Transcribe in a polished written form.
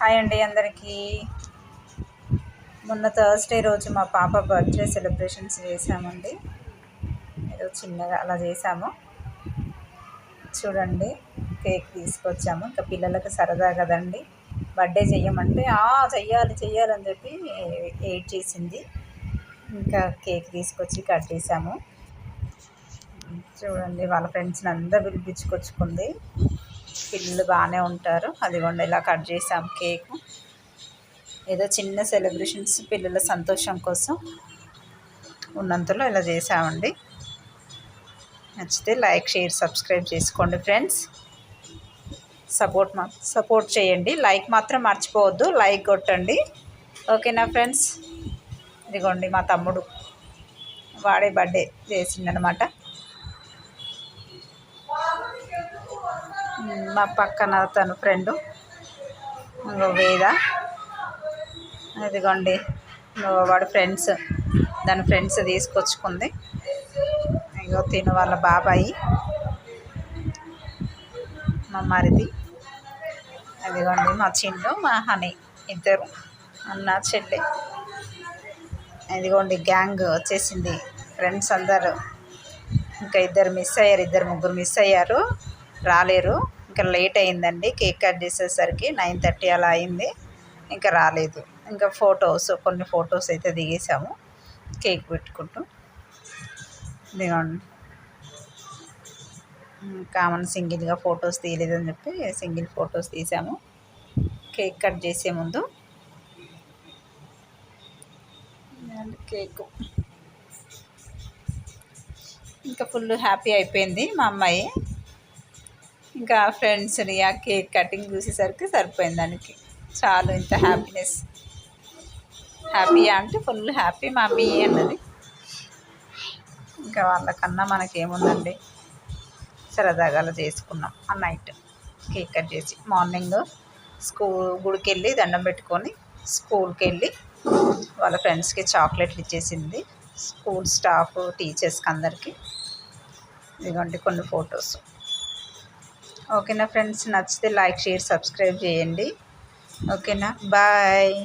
Hi అండి అందరికీ. మొన్న థర్స్డే రోజు మా పాప బర్త్డే సెలబ్రేషన్స్ చేసామండి. ఏదో చిన్నగా అలా చేసాము. చూడండి, కేక్ తీసుకొచ్చాము. ఇంకా పిల్లలకు సరదా కదండి, బర్త్డే చెయ్యమంటే చెయ్యాలని చెప్పి వెయిట్ చేసింది. ఇంకా కేక్ తీసుకొచ్చి కట్ చేసాము. చూడండి, వాళ్ళ ఫ్రెండ్స్ని అందరూ పిలిపించుకొచ్చుకుంది. పిల్లలు బాగానే ఉంటారు. అదిగోండి, ఇలా కట్ చేసాము కేకు. ఏదో చిన్న సెలబ్రేషన్స్, పిల్లల సంతోషం కోసం ఉన్నంతలో ఇలా చేసామండి. నచ్చితే లైక్, షేర్, సబ్స్క్రైబ్ చేసుకోండి ఫ్రెండ్స్. సపోర్ట్ చేయండి. లైక్ మాత్రం మర్చిపోవద్దు, లైక్ కొట్టండి. ఓకేనా ఫ్రెండ్స్? ఇదిగోండి మా తమ్ముడు, వాడే బర్త్డే చేసిండనమాట. మా పక్కన తను ఫ్రెండు వేద. ఇదిగోండి వాడు దాని ఫ్రెండ్స్ తీసుకొచ్చుకుంది. ఇగో తిను వాళ్ళ బాబాయి, మా మరిది. ఇదిగోండి మా చిన్ను, మా హనీ, ఇద్దరు అన్న చెల్లె. ఇదిగోండి గ్యాంగ్ వచ్చేసింది, ఫ్రెండ్స్ అందరూ. ఇంకా ముగ్గురు మిస్ అయ్యారు, రాలేరు. ఇంకా లేట్ అయిందండి. కేక్ కట్ చేసేసరికి 9:30 అలా అయింది. ఇంకా రాలేదు. ఇంకా కొన్ని ఫొటోస్ అయితే దిగేసాము కేక్ పెట్టుకుంటూ. ఇదిగోండి, కామన్ సింగిల్గా ఫొటోస్ తీయలేదని చెప్పి సింగిల్ ఫొటోస్ తీసాము కేక్ కట్ చేసే ముందు. కేక్ ఇంకా ఫుల్ హ్యాపీ అయిపోయింది మా అమ్మాయి. ఇంకా ఫ్రెండ్స్ని ఆ కేక్ కటింగ్ చూసేసరికి సరిపోయింది దానికి. చాలు, ఇంత హ్యాపీనెస్. హ్యాపీ అంటే ఫుల్ హ్యాపీ మమ్మీ అన్నది. ఇంకా వాళ్ళకన్నా మనకేముందండి, సరదాగా అలా చేసుకున్నాం. ఆ నైట్ కేక్ కట్ చేసి మార్నింగ్ గుడికి వెళ్ళి దండం పెట్టుకొని స్కూల్కి వెళ్ళి వాళ్ళ ఫ్రెండ్స్కి చాక్లెట్లు ఇచ్చేసింది. స్కూల్ స్టాఫ్, టీచర్స్కి అందరికీ. ఇదిగోండి కొన్ని ఫొటోస్. ఓకేనా ఫ్రెండ్స్? నచ్చితే లైక్, షేర్, సబ్స్క్రైబ్ చేయండి. ఓకేనా? బాయ్.